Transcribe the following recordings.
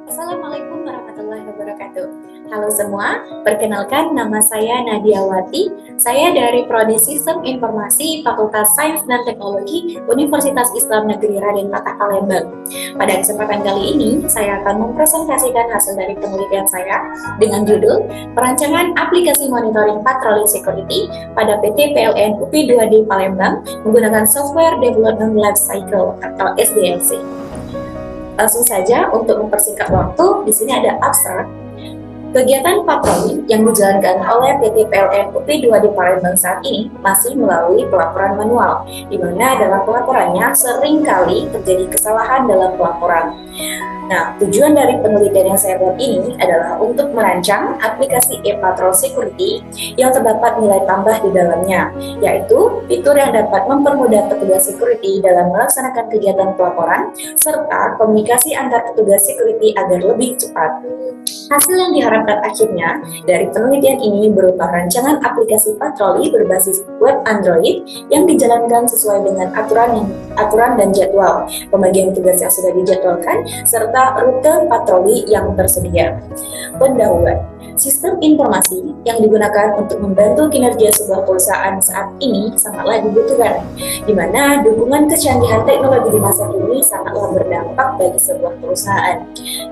Assalamualaikum warahmatullahi wabarakatuh. Halo semua, perkenalkan nama saya Nadia Wati. Saya dari Prodi Sistem Informasi Fakultas Sains dan Teknologi Universitas Islam Negeri Raden Patah Palembang. Pada kesempatan kali ini, saya akan mempresentasikan hasil dari penelitian saya dengan judul Perancangan Aplikasi Monitoring Patroli Security pada PT PLN UPI 2D Palembang menggunakan Software Development Lifecycle atau SDLC. Langsung saja untuk mempersingkat waktu, di sini ada abstrak. Kegiatan patroli yang dijalankan oleh PT PLN UPI 2 di Palembang saat ini masih melalui pelaporan manual, di mana dalam pelaporannya seringkali terjadi kesalahan dalam pelaporan. Nah, tujuan dari penelitian yang saya buat ini adalah untuk merancang aplikasi e-Patrol Security yang terdapat nilai tambah di dalamnya, yaitu fitur yang dapat mempermudah petugas security dalam melaksanakan kegiatan pelaporan, serta komunikasi antar petugas security agar lebih cepat. Hasil yang diharapkan akhirnya dari penelitian ini berupa rancangan aplikasi patroli berbasis web Android yang dijalankan sesuai dengan aturan dan jadwal, pembagian tugas yang sudah dijadwalkan, serta rute patroli yang tersedia. Pendahuluan, sistem informasi yang digunakan untuk membantu kinerja sebuah perusahaan saat ini sangatlah dibutuhkan, di mana dukungan kecanggihan teknologi di masa kini sangatlah berdampak bagi sebuah perusahaan.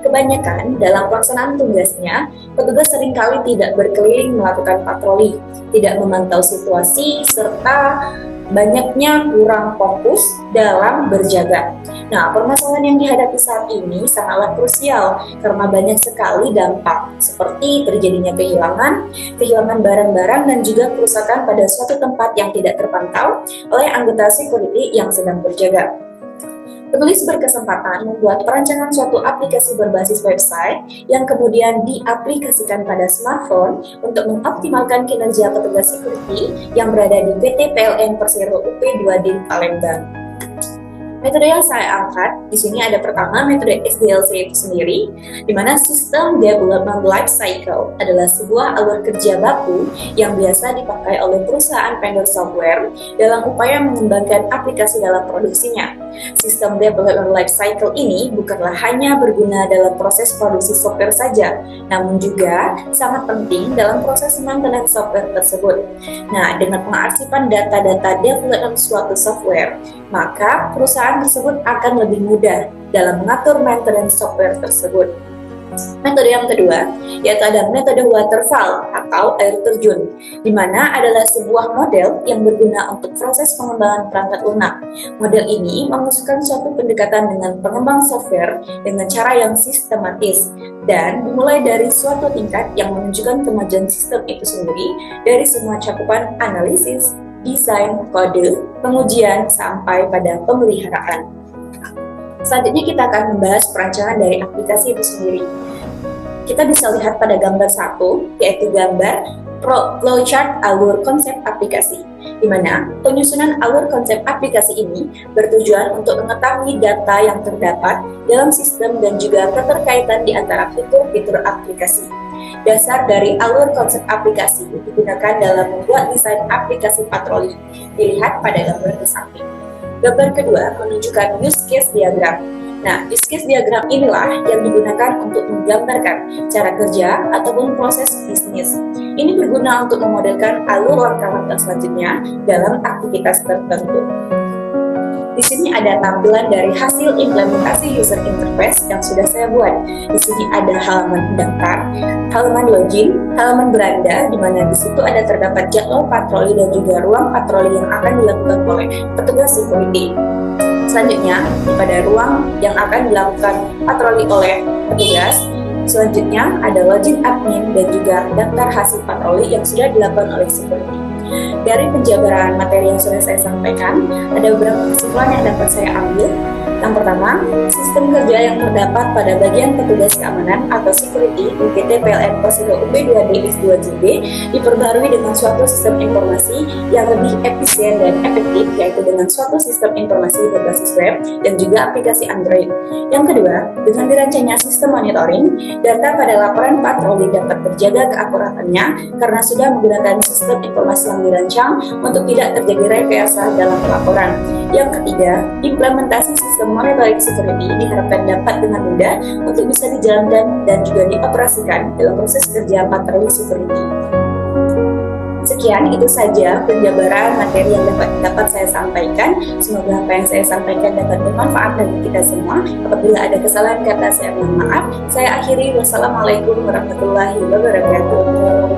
Kebanyakan dalam pelaksanaan tugasnya, petugas seringkali tidak berkeliling melakukan patroli, tidak memantau situasi, serta banyaknya kurang fokus dalam berjaga. Nah, permasalahan yang dihadapi saat ini sangatlah krusial karena banyak sekali dampak seperti terjadinya kehilangan barang-barang dan juga kerusakan pada suatu tempat yang tidak terpantau oleh anggota security yang sedang berjaga. Penulis berkesempatan membuat perancangan suatu aplikasi berbasis website yang kemudian diaplikasikan pada smartphone untuk mengoptimalkan kinerja petugas security yang berada di PT PLN Persero UPI 2D Palembang. Metode yang saya angkat di sini ada pertama metode SDLC itu sendiri, di mana System Development Lifecycle adalah sebuah alur kerja baku yang biasa dipakai oleh perusahaan vendor software dalam upaya mengembangkan aplikasi dalam produksinya. System Development Lifecycle ini bukanlah hanya berguna dalam proses produksi software saja, namun juga sangat penting dalam proses maintenance software tersebut. Nah, dengan pengarsipan data-data development suatu software, maka perusahaan tersebut akan lebih mudah dalam mengatur maintenance software tersebut. Metode yang kedua, yaitu ada metode waterfall atau air terjun, di mana adalah sebuah model yang berguna untuk proses pengembangan perangkat lunak. Model ini mengusulkan suatu pendekatan dengan pengembang software dengan cara yang sistematis dan dimulai dari suatu tingkat yang menunjukkan kemajuan sistem itu sendiri dari semua cakupan analisis, desain, kode, pengujian, sampai pada pemeliharaan. Selanjutnya kita akan membahas perancangan dari aplikasi itu sendiri. Kita bisa lihat pada gambar 1, yaitu gambar flowchart alur konsep aplikasi, di mana penyusunan alur konsep aplikasi ini bertujuan untuk mengetahui data yang terdapat dalam sistem dan juga keterkaitan di antara fitur-fitur aplikasi. Dasar dari alur konsep aplikasi digunakan dalam membuat desain aplikasi patroli. Dilihat pada gambar di samping. Gambar kedua menunjukkan use case diagram. Nah, use case diagram inilah yang digunakan untuk menggambarkan cara kerja ataupun proses bisnis. Ini berguna untuk memodelkan alur langkah-langkah selanjutnya dalam aktivitas tertentu. Di sini ada tampilan dari hasil implementasi user interface yang sudah saya buat. Di sini ada halaman daftar, halaman login, halaman beranda, di mana di situ ada terdapat jadwal patroli dan juga ruang patroli yang akan dilakukan oleh petugas security. Selanjutnya, pada ruang yang akan dilakukan patroli oleh petugas, selanjutnya ada login admin dan juga daftar hasil patroli yang sudah dilakukan oleh security. Dari penjabaran materi yang sudah saya sampaikan, ada beberapa kesimpulan yang dapat saya ambil. Yang pertama, sistem kerja yang terdapat pada bagian petugas keamanan atau security di PT PLN Persero UPI 2D IS2JB diperbarui dengan suatu sistem informasi yang lebih efisien dan efektif, yaitu dengan suatu sistem informasi berbasis web dan juga aplikasi Android. Yang kedua, dengan dirancangnya sistem monitoring, data pada laporan patroli dapat terjaga keakuratannya karena sudah menggunakan sistem informasi yang dirancang untuk tidak terjadi rekayasa dalam pelaporan. Yang ketiga, implementasi sistem monitoring security diharapkan dapat dengan mudah untuk bisa dijalankan dan juga dioperasikan dalam proses kerja patroli security. Sekian, itu saja penjabaran materi yang dapat saya sampaikan. Semoga apa yang saya sampaikan dapat bermanfaat bagi kita semua. Apabila ada kesalahan kata, saya mohon maaf. Saya akhiri. Wassalamualaikum warahmatullahi wabarakatuh.